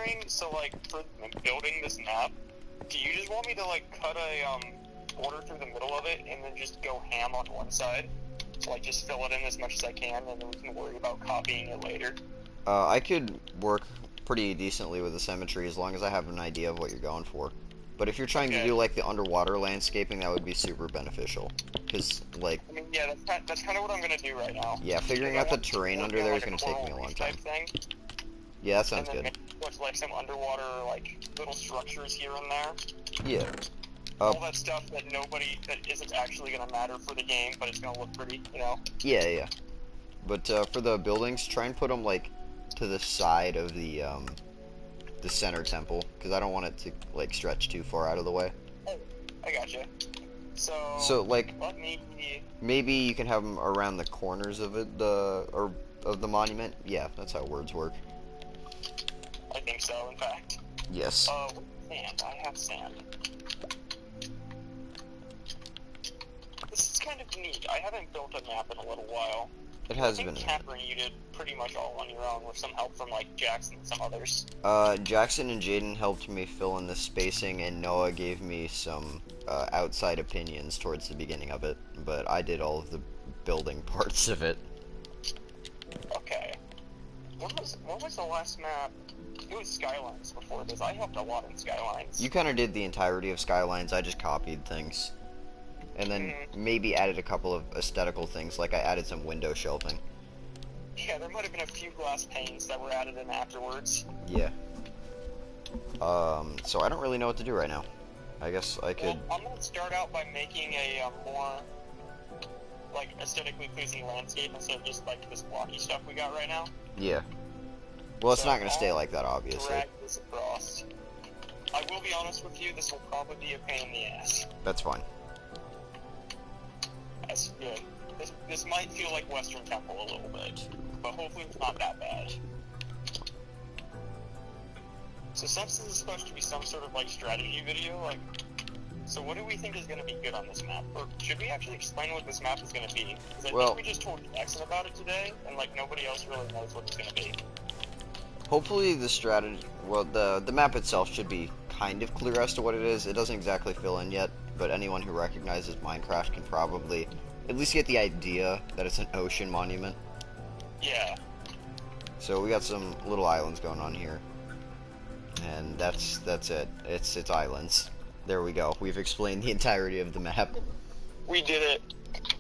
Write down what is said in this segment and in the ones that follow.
wondering, so like for building this map, do you just want me to like cut a border through the middle of it and then just go ham on one side? So like just fill it in as much as I can, and then we can worry about copying it later. I could work pretty decently with the symmetry as long as I have an idea of what you're going for. But if you're trying to do like the underwater landscaping, that would be super beneficial. Cause like, I mean, yeah, that's kind of what I'm gonna do right now. yeah, figuring out the terrain under there is gonna take me a long time. Yeah, that sounds good. And then put like some underwater like little structures here and there. Yeah. All that stuff that isn't actually gonna matter for the game, but it's gonna look pretty, you know? Yeah, yeah. But for the buildings, try and put them like to the side of the center temple, because I don't want it to like stretch too far out of the way. Oh, I gotcha. So like, let me... maybe you can have them around the corners of it, of the monument. Yeah, that's how words work. I think so, in fact. Yes. Sand. I have sand. This is kind of neat. I haven't built a map in a little while. It has been. Catherine, you did pretty much all on your own with some help from like Jackson and some others. Jackson and Jaden helped me fill in the spacing, and Noah gave me some outside opinions towards the beginning of it, but I did all of the building parts of it. Okay. What was the last map? It was Skylines before this. I helped a lot in Skylines. You kind of did the entirety of Skylines. I just copied things. And then maybe added a couple of aesthetical things, like I added some window shelving. Yeah, there might have been a few glass panes that were added in afterwards. Yeah. So I don't really know what to do right now. I guess I could... Well, I'm gonna start out by making a more, like, aesthetically pleasing landscape instead of just, like, this blocky stuff we got right now. Yeah. Well, it's not gonna stay like that, obviously. Drag this across. I will be honest with you, this will probably be a pain in the ass. That's fine. That's good. This might feel like Western Temple a little bit, but hopefully it's not that bad. So since this is supposed to be some sort of like strategy video, like, so what do we think is going to be good on this map? Or should we actually explain what this map is going to be? Because I think we just told Jackson about it today, and like nobody else really knows what it's going to be. Hopefully the strategy, well, the map itself should be kind of clear as to what it is. It doesn't exactly fill in yet, but anyone who recognizes Minecraft can probably at least get the idea that it's an ocean monument. Yeah. So we got some little islands going on here, and that's it. It's islands. There we go. We've explained the entirety of the map. We did it.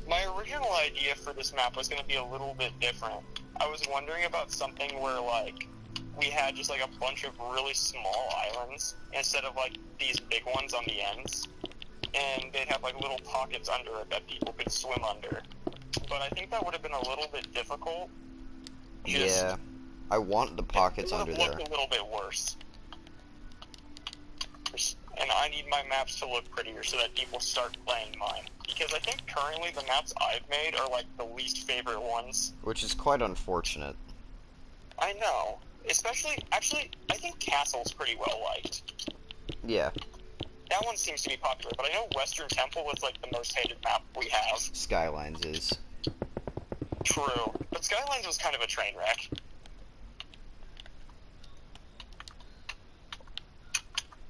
My original idea for this map was going to be a little bit different. I was wondering about something where like we had just like a bunch of really small islands instead of like these big ones on the ends. And they'd have like little pockets under it that people could swim under. But I think that would have been a little bit difficult. Yeah, I want the pockets under there. It would have looked a little bit worse. And I need my maps to look prettier so that people start playing mine. Because I think currently the maps I've made are like the least favorite ones. Which is quite unfortunate. I know. Especially, actually, I think Castle's pretty well liked. Yeah. That one seems to be popular, but I know Western Temple is like the most hated map we have. Skylines is. True. But Skylines was kind of a train wreck.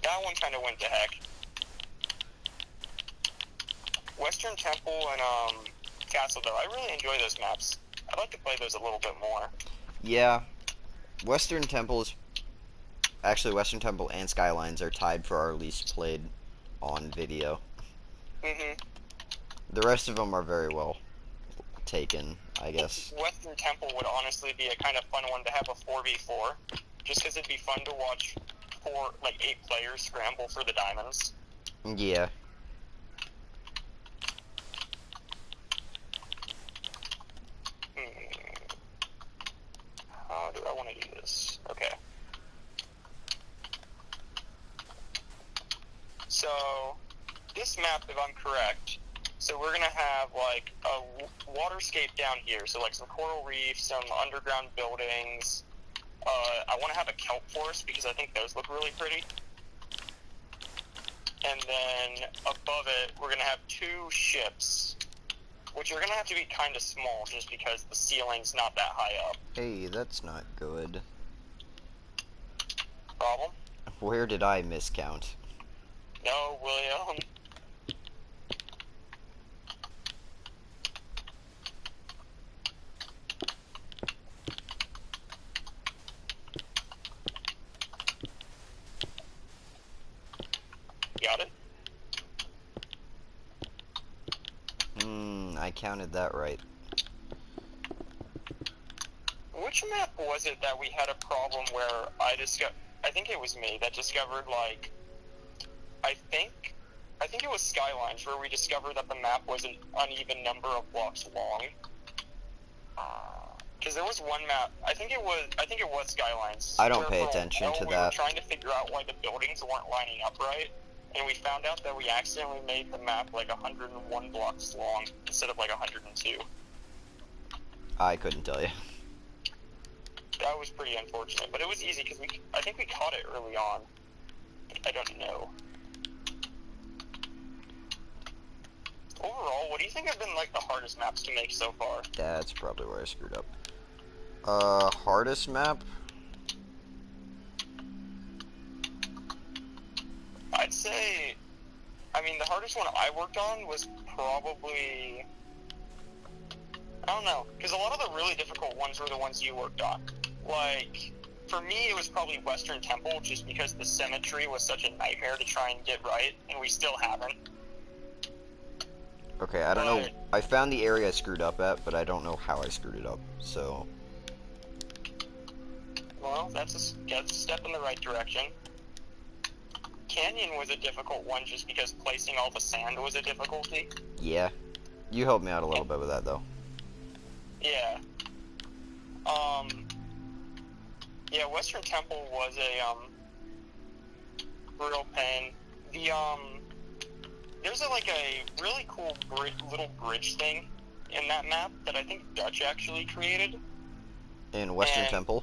That one kind of went to heck. Western Temple and Castle, though, I really enjoy those maps. I'd like to play those a little bit more. Yeah. Western Temple is... Actually, Western Temple and Skylines are tied for our least played on video. The rest of them are very well taken, I guess. Western Temple would honestly be a kind of fun one to have a 4v4, just because it'd be fun to watch 8 players scramble for the diamonds. Yeah. How do I want to do this? Okay. So, this map, if I'm correct, so we're going to have, like, a waterscape down here, so, like, some coral reefs, some underground buildings. I want to have a kelp forest, because I think those look really pretty. And then, above it, we're going to have 2 ships, which are going to have to be kind of small, just because the ceiling's not that high up. Hey, that's not good. problem. Where did I miscount? No, William. Got it? I counted that right. Which map was it that we had a problem where I think it was me that discovered, like, I think it was Skylines, where we discovered that the map was an uneven number of blocks long. Because there was one map, I think it was Skylines. I don't where pay for a attention while to we that. were trying to figure out why the buildings weren't lining up right, and we found out that we accidentally made the map like 101 blocks long instead of like 102. I couldn't tell you. That was pretty unfortunate, but it was easy because I think we caught it early on. I don't know. Overall, what do you think have been like the hardest maps to make so far? That's probably where I screwed up. Hardest map? I'd say, I mean, the hardest one I worked on was probably, I don't know, because a lot of the really difficult ones were the ones you worked on. Like, for me, it was probably Western Temple, just because the symmetry was such a nightmare to try and get right, and we still haven't. Okay, I don't know. I found the area I screwed up at, but I don't know how I screwed it up, so... Well, that's a step in the right direction. Canyon was a difficult one just because placing all the sand was a difficulty. Yeah. You helped me out a little bit with that, though. Yeah. Yeah, Western Temple was a, real pain. There's like a really cool little bridge thing in that map that I think Dutch actually created. In Western Temple?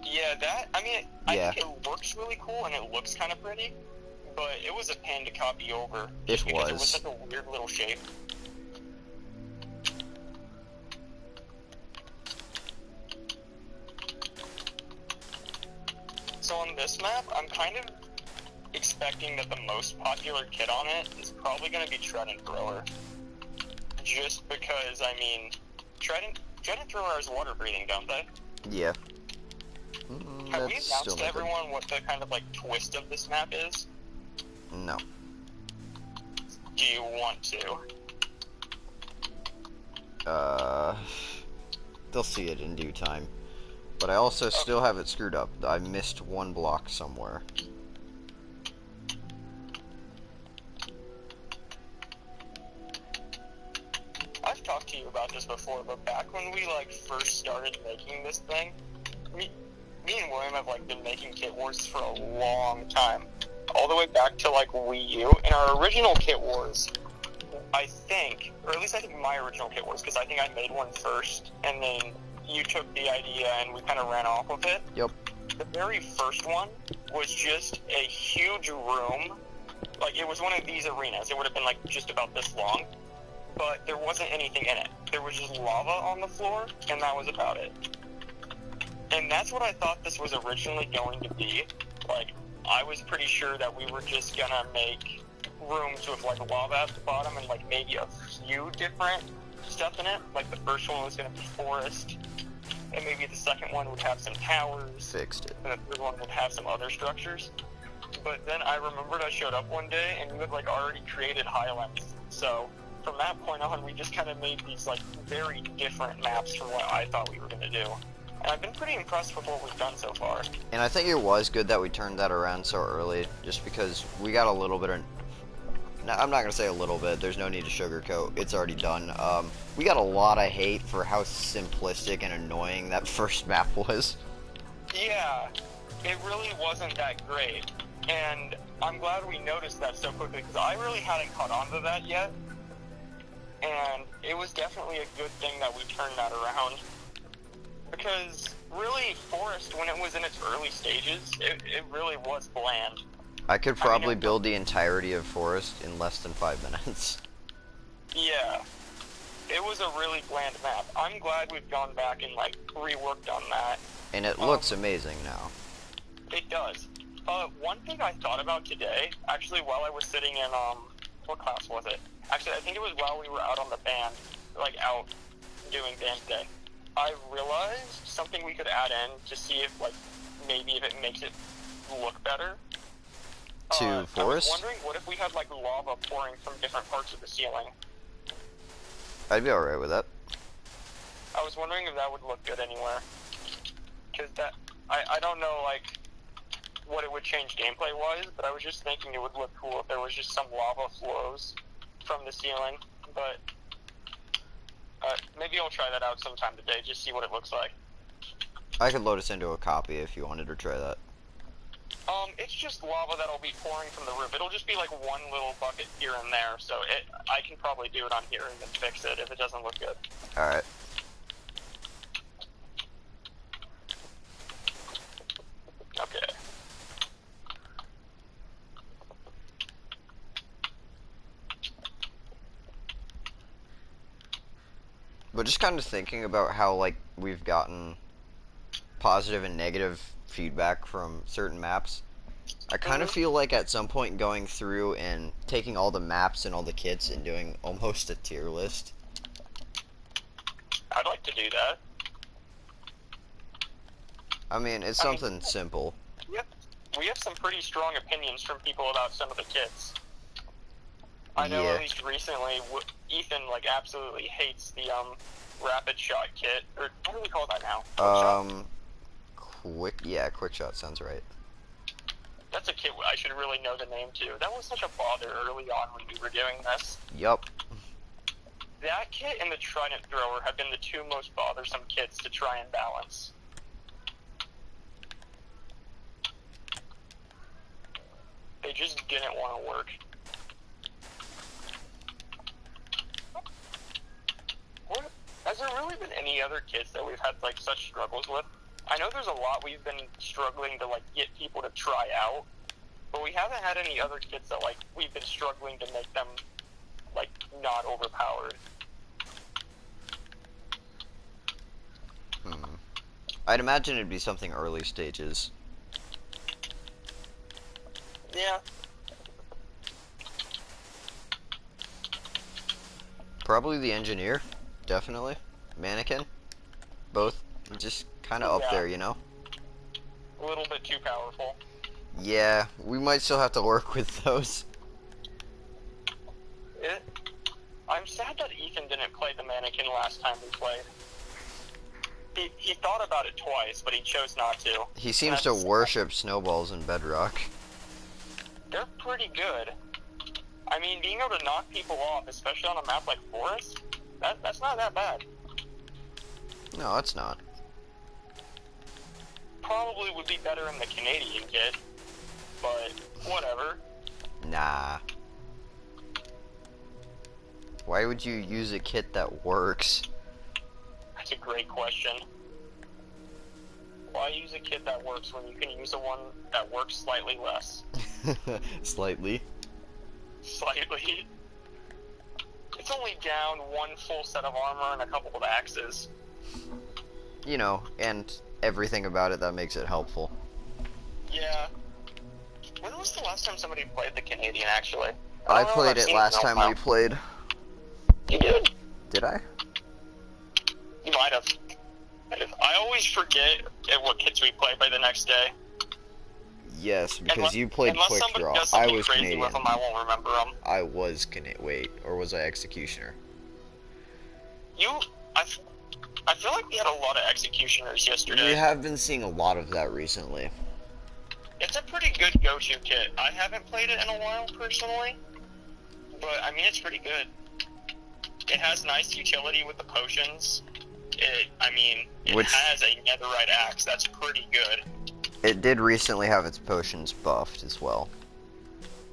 Yeah, I think it looks really cool and it looks kind of pretty, but it was a pain to copy over. Just because it was such a weird little shape. So on this map, I'm kind of expecting that the most popular kit on it is probably going to be Trident Thrower. Just because, I mean, Trident Thrower is water breathing, don't they? Yeah. Have we announced to everyone what the kind of, like, twist of this map is? No. Do you want to? They'll see it in due time. But I also still have it screwed up. I missed one block somewhere. I've talked to you about this before, but back when we, like, first started making this thing, me and William have, like, been making Kitwars for a long time. All the way back to, like, Wii U. And our original Kitwars, I think, or at least I think my original Kitwars, because I think I made one first, and then you took the idea and we kind of ran off with it. Yep. The very first one was just a huge room. Like, it was one of these arenas. It would have been, like, just about this long. But there wasn't anything in it. There was just lava on the floor, and that was about it. And that's what I thought this was originally going to be. Like, I was pretty sure that we were just gonna make rooms with, like, lava at the bottom and, like, maybe a few different stuff in it. Like, the first one was gonna be forest, and maybe the second one would have some towers. Fixed it. And the third one would have some other structures. But then I remembered I showed up one day, and you had, like, already created Highlands. So from that point on, we just kind of made these, like, very different maps from what I thought we were going to do. And I've been pretty impressed with what we've done so far. And I think it was good that we turned that around so early, just because we got a little bit of... No, I'm not going to say a little bit, there's no need to sugarcoat, it's already done. We got a lot of hate for how simplistic and annoying that first map was. Yeah, it really wasn't that great. And I'm glad we noticed that so quickly, because I really hadn't caught on to that yet. And it was definitely a good thing that we turned that around. Because, really, Forest, when it was in its early stages, it really was bland. I could probably build the entirety of Forest in less than 5 minutes. Yeah. It was a really bland map. I'm glad we've gone back and, like, reworked on that. And it looks amazing now. It does. One thing I thought about today, actually, while I was sitting in, what class was it? Actually, I think it was while we were out on the band, like, out doing band day. I realized something we could add in to see if, like, maybe if it makes it look better. To I was forest? wondering, what if we had, like, lava pouring from different parts of the ceiling? I'd be alright with that. I was wondering if that would look good anywhere. Because that, I don't know, like, what it would change gameplay-wise, but I was just thinking it would look cool if there was just some lava flows from the ceiling. But maybe I'll try that out sometime today, just see what it looks like. I could load us into a copy if you wanted to try that. It's just lava that'll be pouring from the roof. It'll just be like one little bucket here and there, so I can probably do it on here and then fix it if it doesn't look good. Alright. Okay. But just kind of thinking about how, like, we've gotten positive and negative feedback from certain maps, I kind of feel like at some point going through and taking all the maps and all the kits and doing almost a tier list. I'd like to do that. I mean, it's something simple. Yep. We have some pretty strong opinions from people about some of the kits. I know Yeah. at least recently, Ethan, like, absolutely hates the, rapid shot kit, or what do we call that now? Quick shot sounds right. That's a kit I should really know the name to. That was such a bother early on when we were doing this. Yup. That kit and the Trident Thrower have been the two most bothersome kits to try and balance. They just didn't want to work. Has there really been any other kits that we've had, like, such struggles with? I know there's a lot we've been struggling to, like, get people to try out, but we haven't had any other kits that, like, we've been struggling to make them, like, not overpowered. I'd imagine it'd be something early stages. Yeah. Probably the engineer, definitely. Mannequin, both just kind of up there, you know? A little bit too powerful. Yeah, we might still have to work with those. I'm sad that Ethan didn't play the Mannequin last time we played. He thought about it twice, but he chose not to. He seems to worship snowballs in Bedrock. They're pretty good. I mean, being able to knock people off, especially on a map like Forest, that's not that bad. No, it's not. Probably would be better in the Canadian kit, but whatever. Nah. Why would you use a kit that works? That's a great question. Why use a kit that works when you can use a one that works slightly less? Slightly. Slightly. It's only down one full set of armor and a couple of axes. You know, and everything about it that makes it helpful. Yeah. When was the last time somebody played the Canadian, actually? I played it last time we played. You did? Did I? You might have. I always forget what kits we play by the next day. Yes, because you played Quick Draw. I was Canadian. With them, I won't remember them. I was Canadian. Wait, or was I Executioner? I feel like we had a lot of Executioners yesterday. We have been seeing a lot of that recently. It's a pretty good go-to kit. I haven't played it in a while, personally. But, I mean, it's pretty good. It has nice utility with the potions. It has a netherite axe. That's pretty good. It did recently have its potions buffed as well.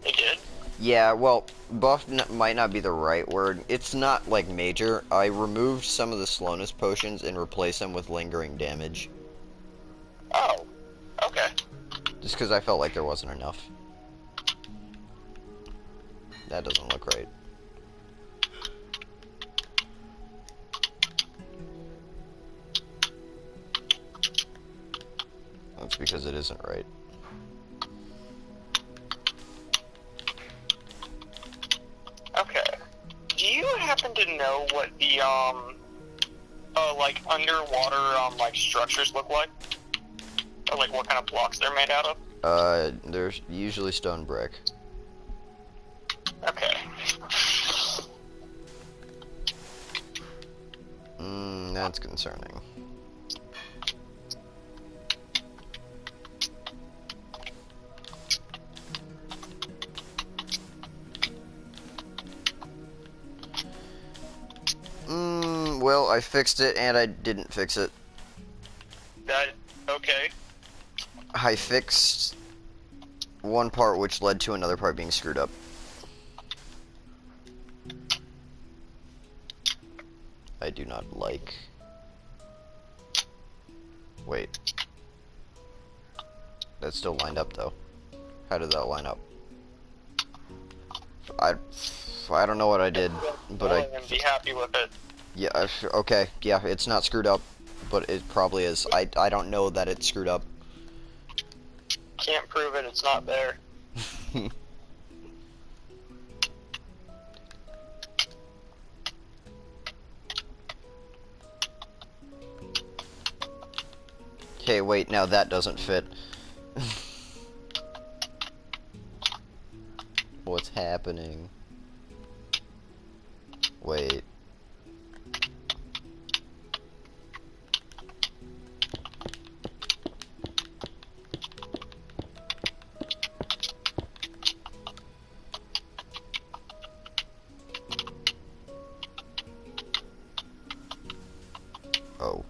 It did? Yeah, well, buffed might not be the right word. It's not, like, major. I removed some of the slowness potions and replaced them with lingering damage. Oh, okay. Just because I felt like there wasn't enough. That doesn't look right. That's because it isn't right. to know what the like underwater like structures look like, or like what kind of blocks they're made out of? They're usually stone brick. Okay. That's concerning. Well, I fixed it and I didn't fix it. Okay. I fixed one part which led to another part being screwed up. I do not like. Wait. That's still lined up though. How did that line up? I don't know what I did, but I be happy with it. Yeah, okay. Yeah, it's not screwed up, but it probably is. I don't know that it's screwed up. Can't prove it, it's not there. Okay, wait, now that doesn't fit. What's happening? Wait. Oh.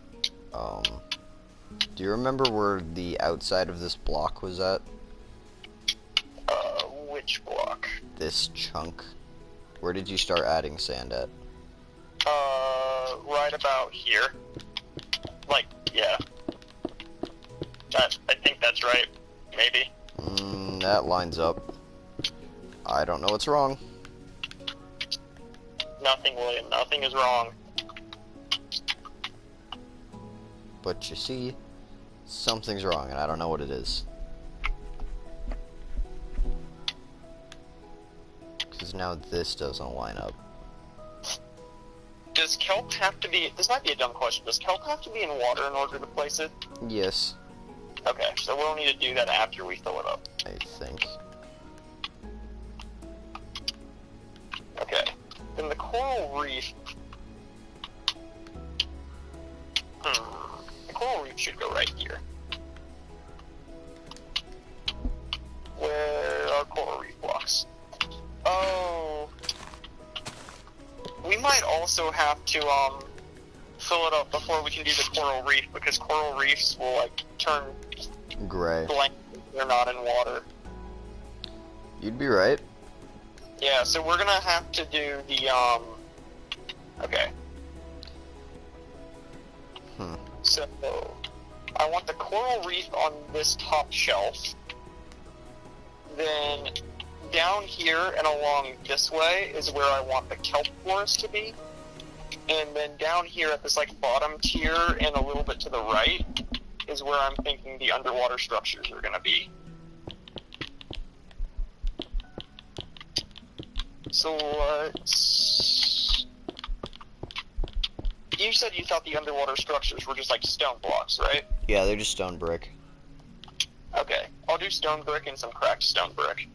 Do you remember where the outside of this block was at? Which block? This chunk. Where did you start adding sand at? Right about here. Like, yeah. I think that's right. Maybe. That lines up. I don't know what's wrong. Nothing, William. Nothing is wrong. But you see, something's wrong, and I don't know what it is. Because now this doesn't line up. Does kelp have to be... This might be a dumb question. Does kelp have to be in water in order to place it? Yes. Okay, so we'll need to do that after we fill it up. I think. Okay. Then the coral reef... The coral reef should go right here. Where are coral reef blocks? Oh... We might also have to, fill it up before we can do the coral reef, because coral reefs will, like, turn Gray. blank if they're not in water. You'd be right. Yeah, so we're gonna have to do the, okay. So, I want the coral reef on this top shelf. Then, down here and along this way is where I want the kelp forest to be. And then down here at this, like, bottom tier and a little bit to the right is where I'm thinking the underwater structures are gonna be. So, you said you thought the underwater structures were just like stone blocks, right? Yeah, they're just stone brick. Okay, I'll do stone brick and some cracked stone brick.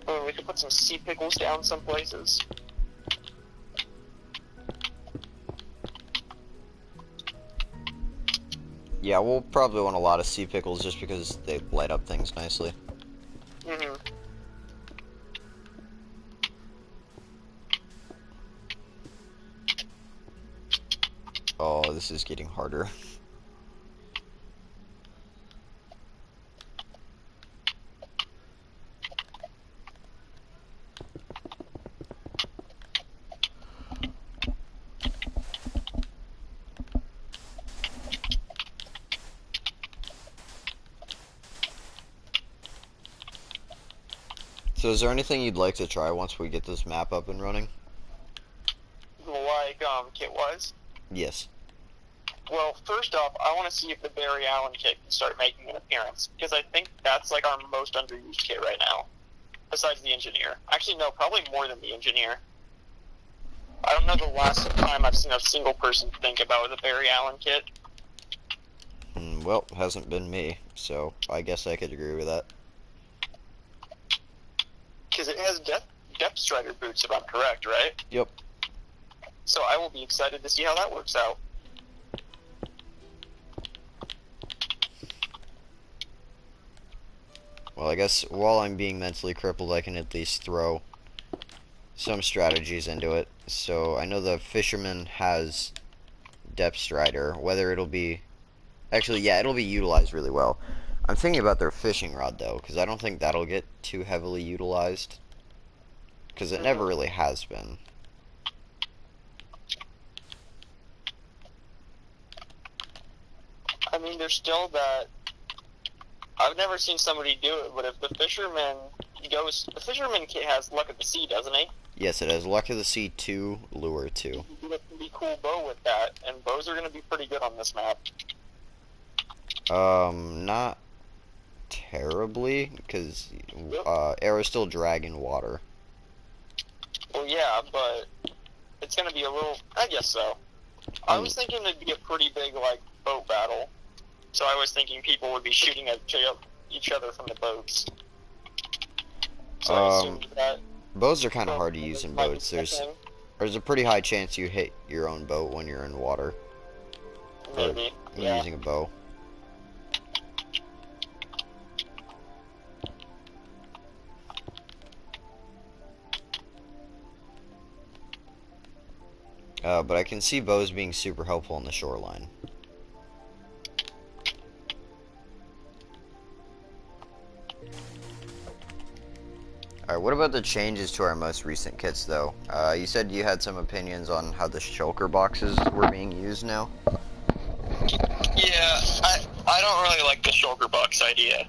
Oh, we could put some sea pickles down some places. Yeah, we'll probably want a lot of sea pickles just because they light up things nicely. Mm-hmm. Oh, this is getting harder. So is there anything you'd like to try once we get this map up and running? Like, Kitwars? Yes. Well, first off, I want to see if the Barry Allen kit can start making an appearance, because I think that's like our most underused kit right now, besides the Engineer. Actually, no, probably more than the Engineer. I don't know the last time I've seen a single person think about the Barry Allen kit. Well, hasn't been me, so I guess I could agree with that. Because it has depth strider boots, if I'm correct, right? Yep. So I will be excited to see how that works out. Well, I guess while I'm being mentally crippled, I can at least throw some strategies into it. So I know the Fisherman has Depth Strider. Whether it'll be... Actually, yeah, it'll be utilized really well. I'm thinking about their fishing rod, though, because I don't think that'll get too heavily utilized. Because it never really has been. I mean, there's still that... I've never seen somebody do it, but if the Fisherman goes... The Fisherman kit has Luck of the Sea, doesn't he? Yes, it has Luck of the Sea 2, Lure 2. You can get a pretty cool bow with that, and bows are going to be pretty good on this map. Not terribly, because arrows still drag in water. Well, yeah, but it's going to be a little... I guess so. I was thinking it'd be a pretty big, like, boat battle. So I was thinking people would be shooting at each other from the boats. So I assumed that... Bows are kind of hard to use in boats. There's a pretty high chance you hit your own boat when you're in water. Maybe, yeah. Using a bow. But I can see bows being super helpful on the shoreline. Alright, what about the changes to our most recent kits, though? You said you had some opinions on how the shulker boxes were being used now? Yeah, I don't really like the shulker box idea.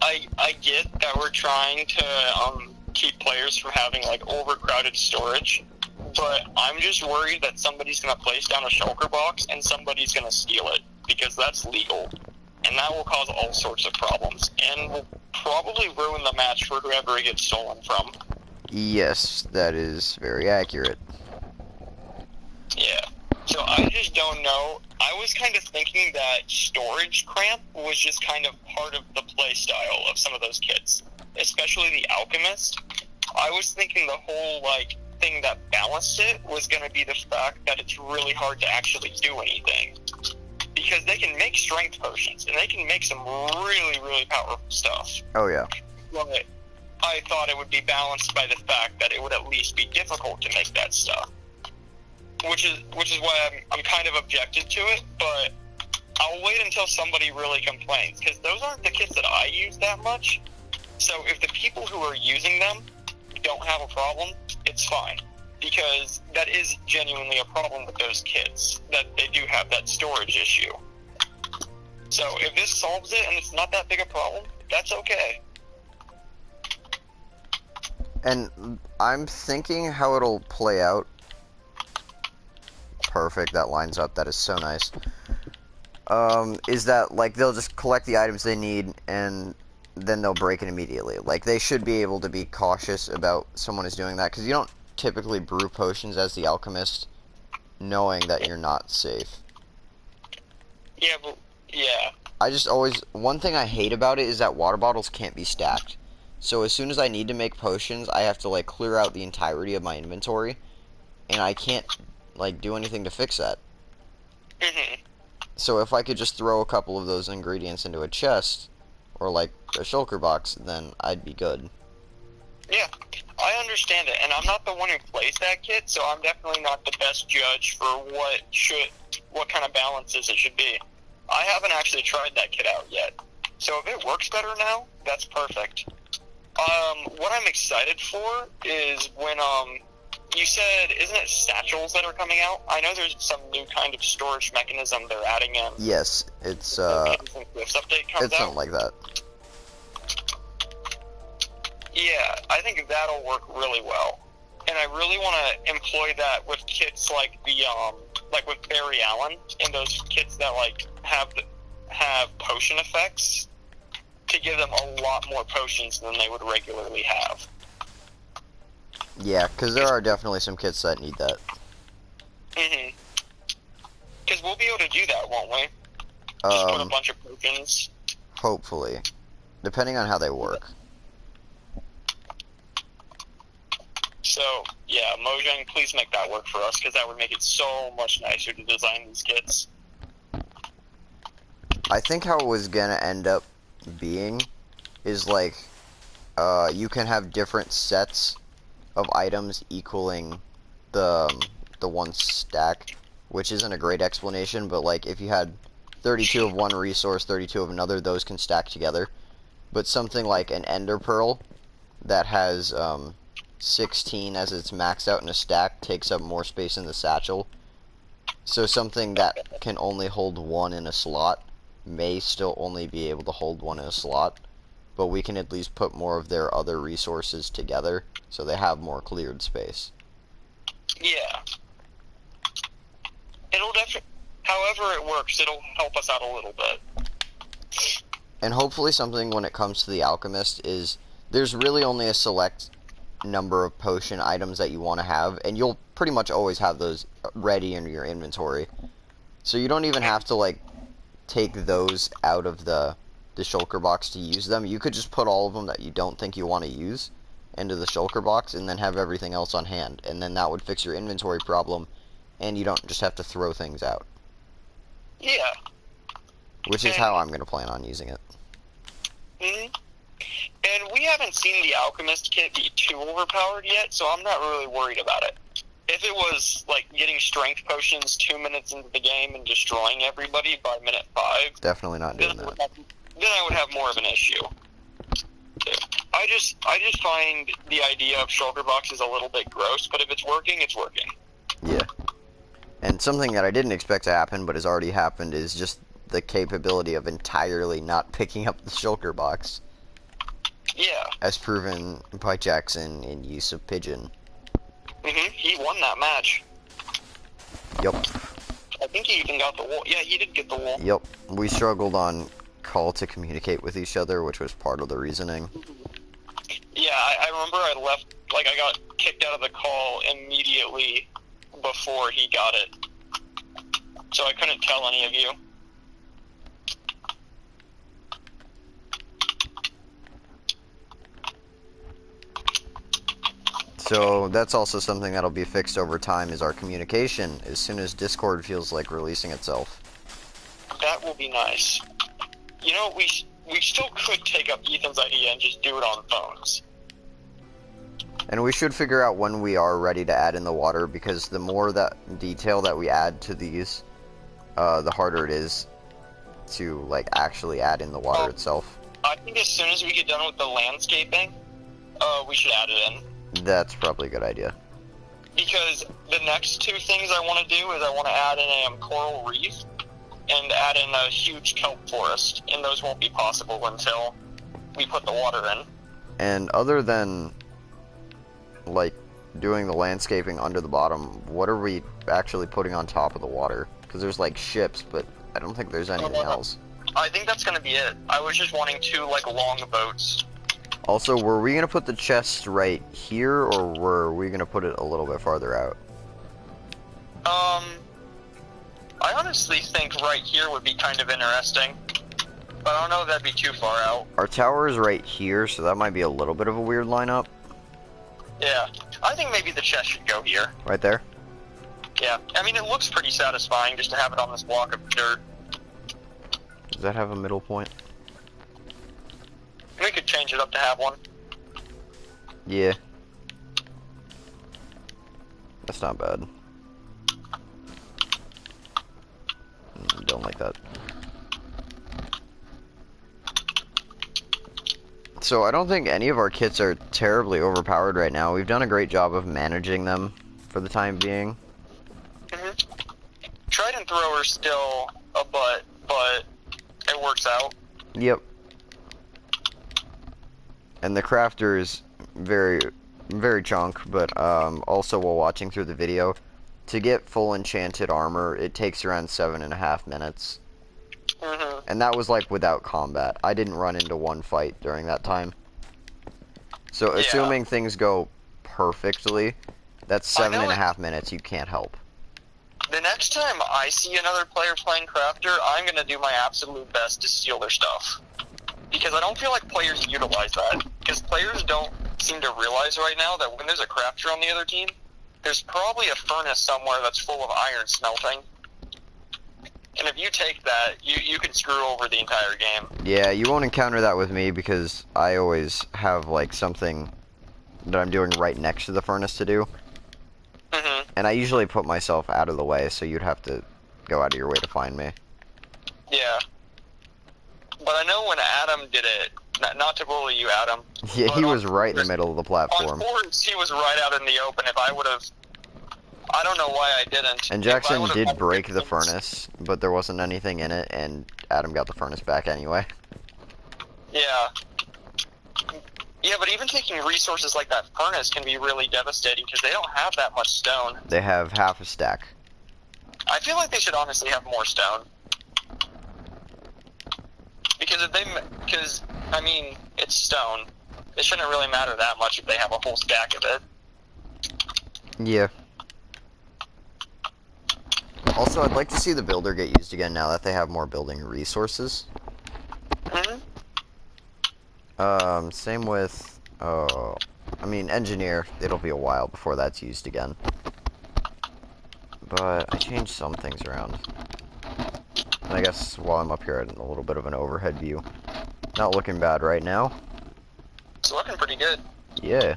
I get that we're trying to keep players from having, like, overcrowded storage, but I'm just worried that somebody's going to place down a shulker box and somebody's going to steal it, because that's legal. And that will cause all sorts of problems, and will probably ruin the match for whoever it gets stolen from. Yes, that is very accurate. Yeah. So I just don't know. I was kind of thinking that storage cramp was just kind of part of the play style of some of those kits, especially the Alchemist. I was thinking the whole, like, thing that balanced it was going to be the fact that it's really hard to actually do anything. Because they can make strength potions, and they can make some really, really powerful stuff. Oh, yeah. But I thought it would be balanced by the fact that it would at least be difficult to make that stuff. Which is why I'm kind of objected to it, but I'll wait until somebody really complains, because those aren't the kits that I use that much. So if the people who are using them don't have a problem, it's fine. Because that is genuinely a problem with those kits, that they do have that storage issue. So if this solves it and it's not that big a problem, that's okay. And I'm thinking how it'll play out. Perfect, that lines up. That is so nice. Is that, like, they'll just collect the items they need and then they'll break it immediately. Like, they should be able to be cautious about someone is doing that, because you don't typically brew potions as the alchemist knowing that you're not safe. Yeah, but, yeah. I just always... One thing I hate about it is that water bottles can't be stacked. So as soon as I need to make potions, I have to, like, clear out the entirety of my inventory. And I can't, like, do anything to fix that. So if I could just throw a couple of those ingredients into a chest, or, like, a shulker box, then I'd be good. Yeah, I understand it, and I'm not the one who plays that kit, so I'm definitely not the best judge for what kind of balances it should be. I haven't actually tried that kit out yet, so if it works better now, that's perfect. What I'm excited for is when, you said, isn't it satchels that are coming out? I know there's some new kind of storage mechanism they're adding in. Yes, it's, this update comes it's something like that. Yeah, I think that'll work really well. And I really want to employ that with kits like the like with Barry Allen and those kits that like have potion effects, to give them a lot more potions than they would regularly have. Yeah, because there are definitely some kits that need that. Mhm. Because we'll be able to do that, won't we? Just put a bunch of potions. Hopefully, depending on how they work. So, yeah, Mojang, please make that work for us, because that would make it so much nicer to design these kits. I think how it was gonna end up being is like, you can have different sets of items equaling the one stack, which isn't a great explanation, but like if you had 32 of one resource, 32 of another, those can stack together. But something like an ender pearl that has 16 as it's maxed out in a stack takes up more space in the satchel. So something that can only hold one in a slot may still only be able to hold one in a slot, but we can at least put more of their other resources together so they have more cleared space. Yeah. It'll definitely, however it works, it'll help us out a little bit. And hopefully something when it comes to the alchemist is there's really only a select number of potion items that you want to have, and you'll pretty much always have those ready in your inventory. So you don't even have to like take those out of the shulker box to use them. You could just put all of them that you don't think you want to use into the shulker box and then have everything else on hand, and then that would fix your inventory problem, and you don't just have to throw things out. Yeah. Which is how I'm going to plan on using it. Mhm. And we haven't seen the alchemist kit be too overpowered yet, so I'm not really worried about it. If it was like getting strength potions 2 minutes into the game and destroying everybody by minute 5, Definitely not doing that. Then I would have more of an issue. I just find the idea of shulker boxes a little bit gross, but if it's working, it's working. Yeah. And something that I didn't expect to happen, but has already happened, is just the capability of entirely not picking up the shulker box. Yeah. As proven by Jackson in use of Pigeon. He won that match. Yep. I think he even got the wool. Yeah, he did get the wool. Yep. We struggled on call to communicate with each other, which was part of the reasoning. Yeah, I remember I left, like I got kicked out of the call immediately before he got it. So I couldn't tell any of you. So that's also something that'll be fixed over time, is our communication as soon as Discord feels like releasing itself. That will be nice. You know, we still could take up Ethan's idea and just do it on phones. And we should figure out when we are ready to add in the water, because the more that detail that we add to these, the harder it is to like actually add in the water itself. I think as soon as we get done with the landscaping, we should add it in. That's probably a good idea. Because the next two things I want to do is I want to add in a coral reef and add in a huge kelp forest, and those won't be possible until we put the water in. And other than like doing the landscaping under the bottom, what are we actually putting on top of the water? Because there's like ships, but I don't think there's anything else. I think that's gonna be it. I was just wanting two like long boats. Also, were we gonna put the chest right here, or were we gonna put it a little bit farther out? I honestly think right here would be kind of interesting, but I don't know if that'd be too far out. Our tower is right here, so that might be a little bit of a weird lineup. Yeah, I think maybe the chest should go here. Right there? Yeah, I mean, it looks pretty satisfying just to have it on this block of dirt. Does that have a middle point? We could change it up to have one. Yeah. That's not bad. Don't like that. So I don't think any of our kits are terribly overpowered right now. We've done a great job of managing them for the time being. Trident thrower's still a butt, but it works out. Yep. And the crafter is very, very chunk, but also while watching through the video, to get full enchanted armor, it takes around 7.5 minutes. Mm-hmm. And that was like without combat. I didn't run into one fight during that time. So assuming things go perfectly, that's 7.5 minutes you can't help. The next time I see another player playing Crafter, I'm going to do my absolute best to steal their stuff. Because I don't feel like players utilize that. Because players don't seem to realize right now that when there's a Crafter on the other team, there's probably a furnace somewhere that's full of iron smelting. And if you take that, you can screw over the entire game. Yeah, you won't encounter that with me because I always have like something that I'm doing right next to the furnace to do. Mm-hmm. And I usually put myself out of the way, so you'd have to go out of your way to find me. Yeah. But I know when Adam did it, not to bully you, Adam. Yeah, he was right in the middle of the platform. On Forest, he was right out in the open. If I would have... I don't know why I didn't. And Jackson did break the furnace, but there wasn't anything in it, and Adam got the furnace back anyway. Yeah. Yeah, but even taking resources like that furnace can be really devastating because they don't have that much stone. They have half a stack. I feel like they should honestly have more stone. Because I mean, it's stone. It shouldn't really matter that much if they have a whole stack of it. Yeah. Also, I'd like to see the builder get used again now that they have more building resources. Mm-hmm. Same with, I mean, engineer, it'll be a while before that's used again. But I changed some things around. And I guess while I'm up here, I had a little bit of an overhead view. Not looking bad right now. It's looking pretty good. Yeah.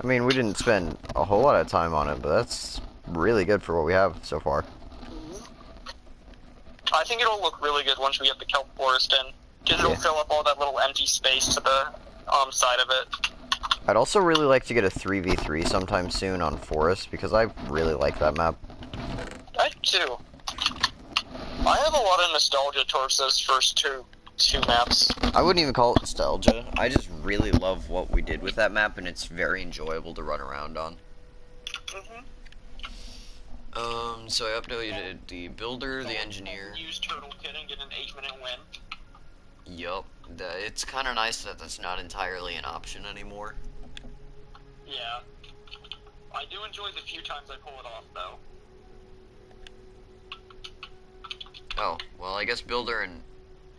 I mean, we didn't spend a whole lot of time on it, but that's really good for what we have so far. Mm-hmm. I think it'll look really good once we get the kelp forest in. Because it'll fill up all that little empty space to the side of it. I'd also really like to get a 3v3 sometime soon on Forest, because I really like that map. I do. I have a lot of nostalgia towards those first two maps. I wouldn't even call it nostalgia. I just really love what we did with that map, and it's very enjoyable to run around on. Mm-hmm. So I updated the builder, the engineer. Use Turtle Kit and get an 8-minute win. Yup. It's kind of nice that that's not entirely an option anymore. Yeah. I do enjoy the few times I pull it off, though. Oh, well, I guess builder and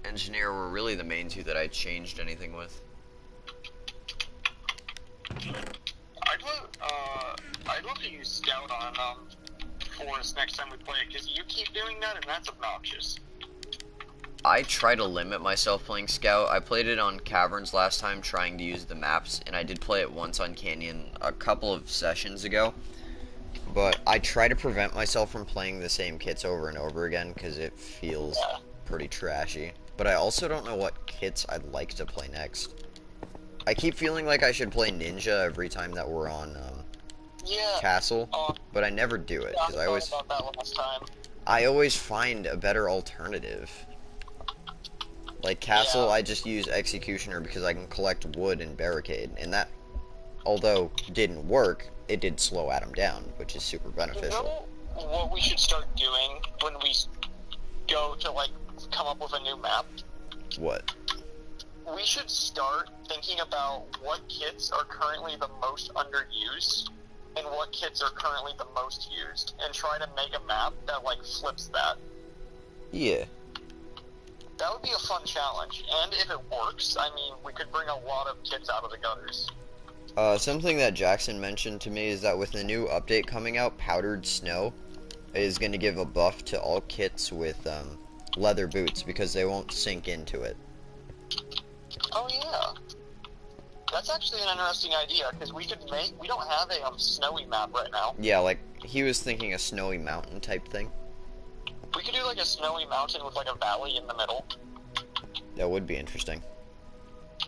engineer were really the main two that I changed anything with. I'd love to use Scout on Forest next time we play it, because you keep doing that, and that's obnoxious. I try to limit myself playing Scout. I played it on Caverns last time trying to use the maps, and I did play it once on Canyon a couple of sessions ago. But I try to prevent myself from playing the same kits over and over again, because it feels pretty trashy. But I also don't know what kits I'd like to play next. I keep feeling like I should play Ninja every time that we're on Castle, but I never do it, because I always find a better alternative. Like Castle, I just use Executioner because I can collect wood and barricade, and that, although didn't work, it did slow Adam down, which is super beneficial. You know what we should start doing when we go to, like, come up with a new map? What? We should start thinking about what kits are currently the most underused, and what kits are currently the most used, and try to make a map that, like, flips that. Yeah. That would be a fun challenge, and if it works, I mean, we could bring a lot of kits out of the gutters. Something that Jackson mentioned to me is that with the new update coming out, Powdered Snow is going to give a buff to all kits with leather boots, because they won't sink into it. Oh yeah. That's actually an interesting idea, because we don't have a snowy map right now. Yeah, like, he was thinking a snowy mountain type thing. We could do, like, a snowy mountain with, like, a valley in the middle. That would be interesting.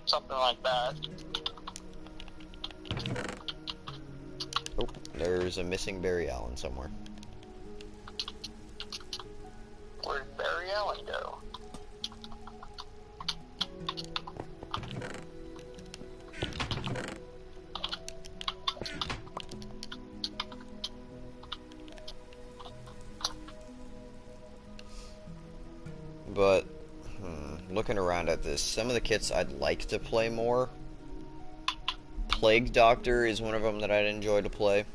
Something like that. Oh, there's a missing Barry Allen somewhere. Where'd Barry Allen go? found out this. Some of the kits I'd like to play more. Plague Doctor is one of them that I'd enjoy to play.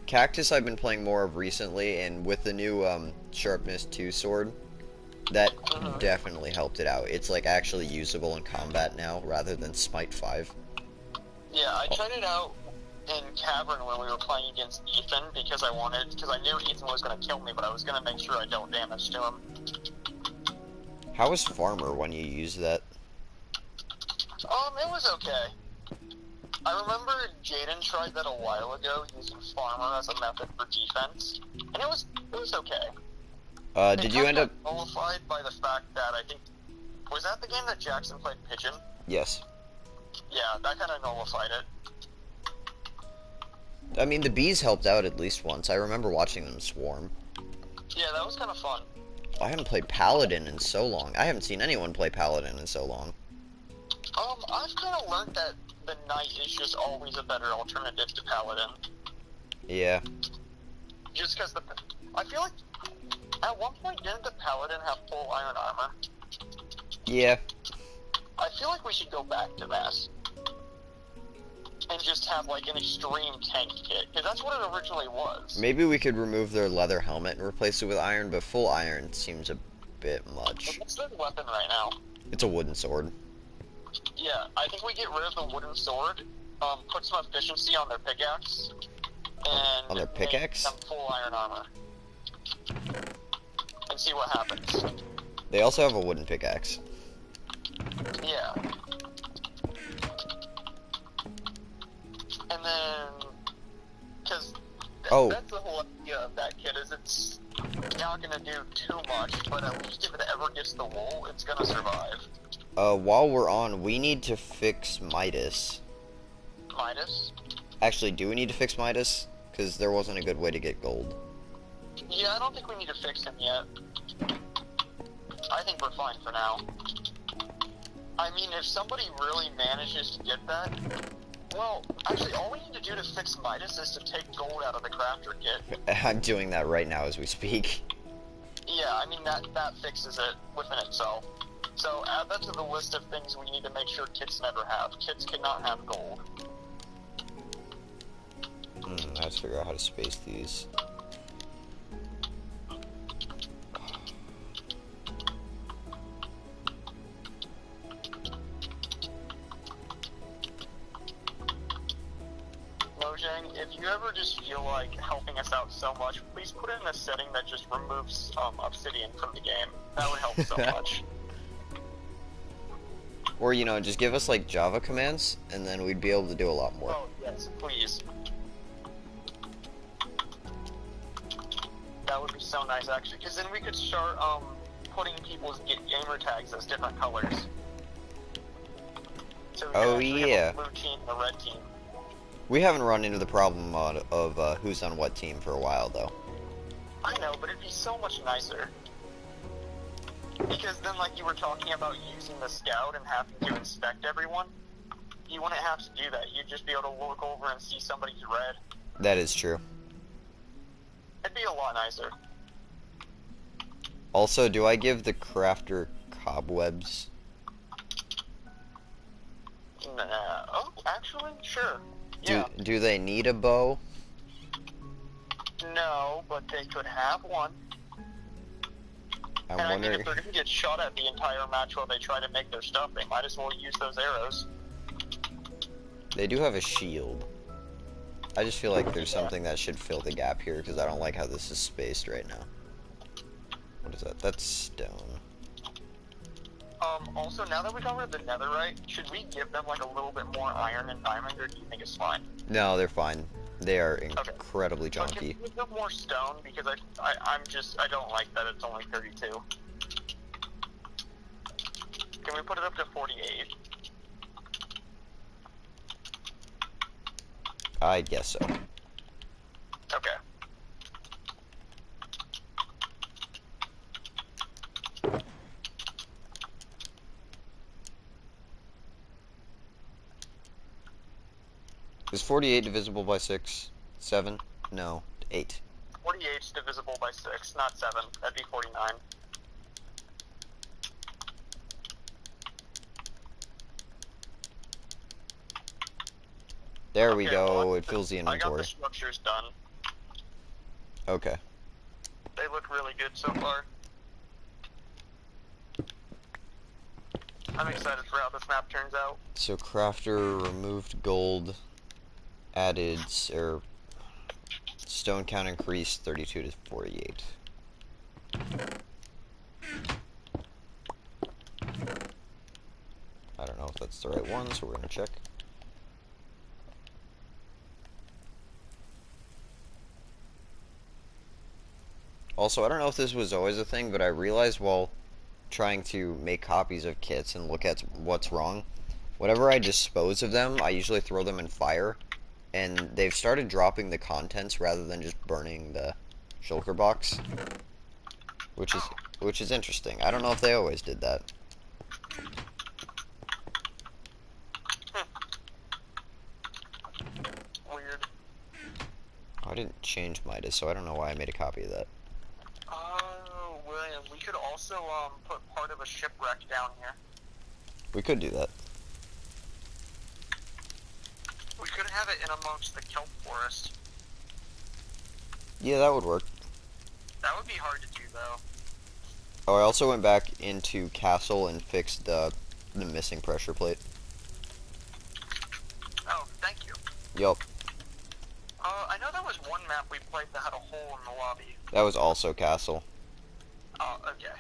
Cactus I've been playing more of recently, and with the new Sharpness 2 sword, that definitely helped it out. It's like actually usable in combat now, rather than Smite 5. Yeah, I tried it out in Cavern when we were playing against Ethan because I knew Ethan was going to kill me, but I was going to make sure I dealt damage to him. How was Farmer when you used that? It was okay. I remember Jaden tried that a while ago, using Farmer as a method for defense, and it was okay. Did you end up nullified by the fact that I think was that the game that Jackson played Pigeon? Yes. Yeah, that kind of nullified it. I mean, the bees helped out at least once. I remember watching them swarm. Yeah, that was kind of fun. I haven't played Paladin in so long. I haven't seen anyone play Paladin in so long. I've kind of learned that the Knight is just always a better alternative to Paladin. Yeah. Just because I feel like at one point didn't the Paladin have full iron armor? Yeah. I feel like we should go back to that. And just have like an extreme tank kit, because that's what it originally was. Maybe we could remove their leather helmet and replace it with iron, but full iron seems a bit much. What's their weapon right now? It's a wooden sword. Yeah, I think we get rid of the wooden sword, put some efficiency on their pickaxe, and on their pickaxe? make them full iron armor. And see what happens. They also have a wooden pickaxe. Yeah. And then, because that's the whole idea of that kit, is it's not going to do too much, but at least if it ever gets the wool, it's going to survive. While we're on, we need to fix Midas. Midas? Actually, do we need to fix Midas? Because there wasn't a good way to get gold. Yeah, I don't think we need to fix him yet. I think we're fine for now. I mean, if somebody really manages to get that, well, actually, all we need to do to fix Midas is to take gold out of the crafter kit. I'm doing that right now as we speak. Yeah, I mean, that fixes it within itself. So add that to the list of things we need to make sure kits never have. Kits cannot have gold. I have to figure out how to space these. Mojang, if you ever just feel like helping us out so much, please put in a setting that just removes obsidian from the game. That would help so much. Or, you know, just give us, like, Java commands, and then we'd be able to do a lot more. Oh, yes, please. That would be so nice, actually, because then we could start putting people's gamer tags as different colors. So we have a blue team and a red team. We haven't run into the problem of who's on what team for a while, though. I know, but it'd be so much nicer. Because then, like you were talking about using the scout and having to inspect everyone, you wouldn't have to do that. You'd just be able to look over and see somebody's red. That is true. It'd be a lot nicer. Also, do I give the crafter cobwebs? Oh, actually, sure. Yeah. Do they need a bow? No, but they could have one. I'm and wondering. I mean, if they're going to get shot at the entire match while they try to make their stuff, they might as well use those arrows. They do have a shield. I just feel like there's something that should fill the gap here, because I don't like how this is spaced right now. What is that? That's stone. Also, now that we covered the netherite, should we give them, like, a little bit more iron and diamond, or do you think it's fine? No, they're fine. They are incredibly junky. Can we give them more stone? Because I don't like that it's only 32. Can we put it up to 48? I guess so. Okay. Is 48 divisible by 6? 7? No, 8. 48 is divisible by 6, not 7. That'd be 49. There we Okay, well, go. It fills the I got the inventory. structures done. Okay. They look really good so far. I'm excited for how this map turns out. So crafter removed gold, added or stone count increased 32 to 48. I don't know if that's the right one, so we're gonna check. Also, I don't know if this was always a thing, but I realized while trying to make copies of kits and look at what's wrong, whenever I dispose of them, I usually throw them in fire, and they've started dropping the contents rather than just burning the shulker box, which is interesting. I don't know if they always did that. Weird. I didn't change Midas, so I don't know why I made a copy of that. Oh, William, we could also put part of a shipwreck down here. We could do that. We could have it in amongst the kelp forest. Yeah, that would work. That would be hard to do, though. Oh, I also went back into Castle and fixed the missing pressure plate. Oh, thank you. Yup. I know there was one map we played that had a hole in the lobby. That was also Castle. Oh, okay.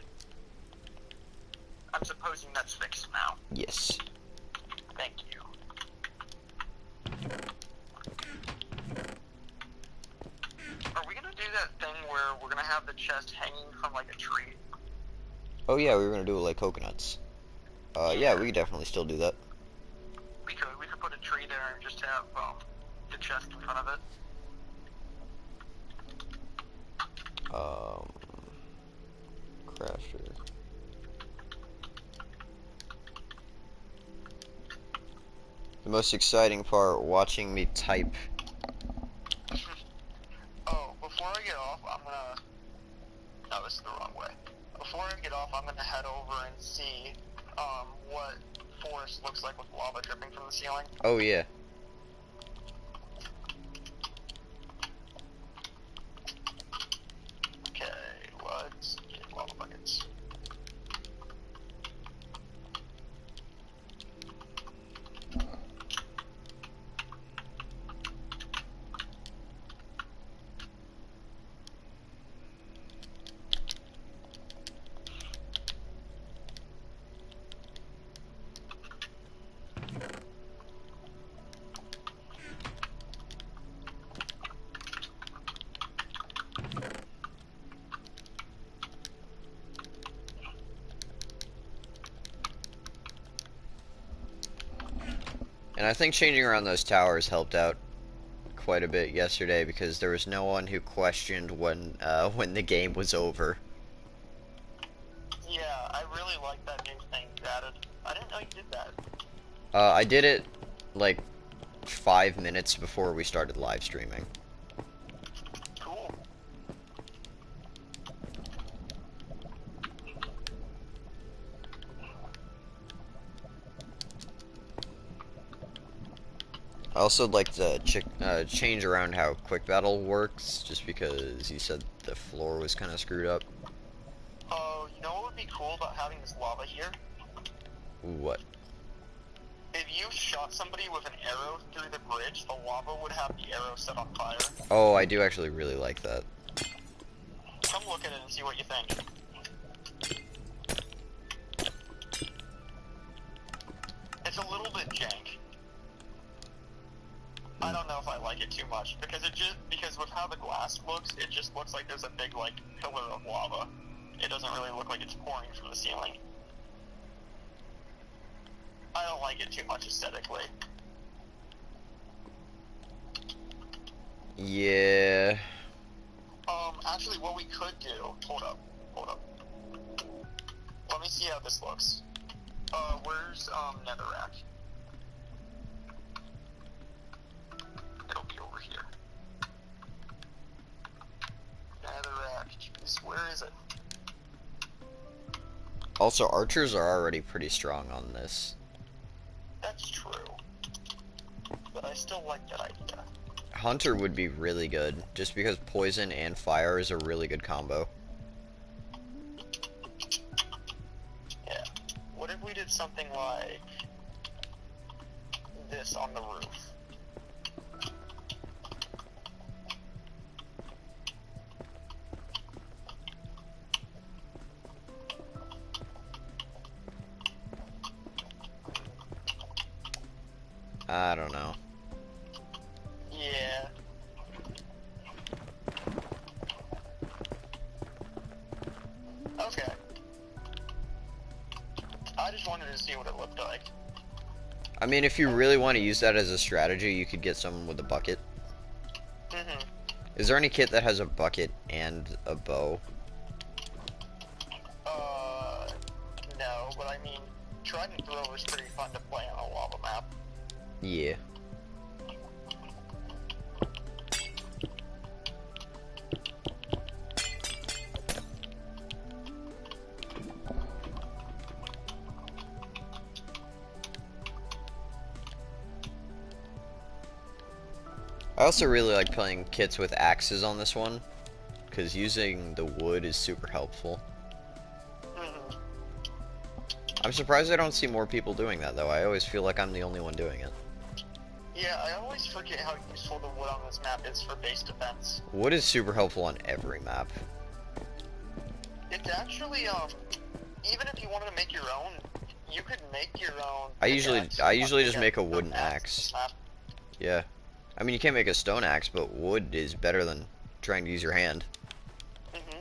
I'm supposing that's fixed now. Yes. Thank you. Are we gonna do that thing where we're gonna have the chest hanging from like a tree? Oh yeah, we were gonna do it like coconuts. Yeah, we could definitely still do that. We could put a tree there and just have the chest in front of it. Crafter. The most exciting part, watching me type. Oh, before I get off, I'm gonna... No, this is the wrong way. Before I get off, I'm gonna head over and see, what forest looks like with lava dripping from the ceiling. Oh yeah. Okay, let's get lava buckets. And I think changing around those towers helped out quite a bit yesterday because there was no one who questioned when the game was over. Yeah, I really like that new thing you added. I didn't know you did that. I did it like 5 minutes before we started live streaming. Cool. I also like to change around how quick battle works, just because you said the floor was kind of screwed up. Oh, you know what would be cool about having this lava here? What? If you shot somebody with an arrow through the bridge, the lava would have the arrow set on fire. Oh, I do actually really like that. Come look at it and see what you think. It's a little bit jank. I don't know if I like it too much, because with how the glass looks, it just looks like there's a big, like, pillar of lava. It doesn't really look like it's pouring from the ceiling. I don't like it too much aesthetically. Yeah. Actually, what we could do... Hold up. Let me see how this looks. Where's, Netherrack? It'll be over here. Netherrack, jeez, where is it? Also, archers are already pretty strong on this. That's true. But I still like that idea. Hunter would be really good, just because poison and fire is a really good combo. Yeah. What if we did something like this on the roof? I don't know. Yeah. Okay. I just wanted to see what it looked like. I mean, if you really want to use that as a strategy, you could get someone with a bucket. Mm-hmm. Is there any kit that has a bucket and a bow? No, but I mean, Trident Thrower is pretty fun to play on a lava map. Yeah. I also really like playing kits with axes on this one, because using the wood is super helpful. Mm-hmm. I'm surprised I don't see more people doing that, though. I always feel like I'm the only one doing it. Yeah, I always forget how useful the wood on this map is for base defense. Wood is super helpful on every map. It's actually, even if you wanted to make your own, you could make your own. I usually just make a wooden axe. axe. Yeah. I mean, you can't make a stone axe, but wood is better than trying to use your hand. Mm-hmm.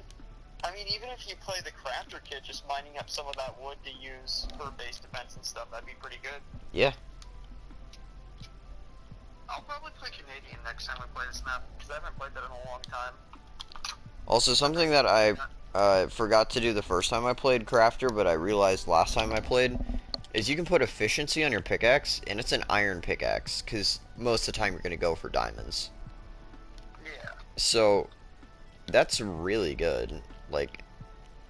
I mean, even if you play the crafter kit, just mining up some of that wood to use for base defense and stuff, that'd be pretty good. Yeah. I'll probably play Canadian next time we play this map, because I haven't played that in a long time. Also, something that I forgot to do the first time I played crafter, but I realized last time I played, is you can put efficiency on your pickaxe, and it's an iron pickaxe, because most of the time you're going to go for diamonds. Yeah. So, that's really good. Like,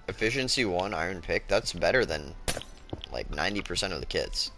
efficiency 1 iron pick, that's better than, like, 90% of the kits.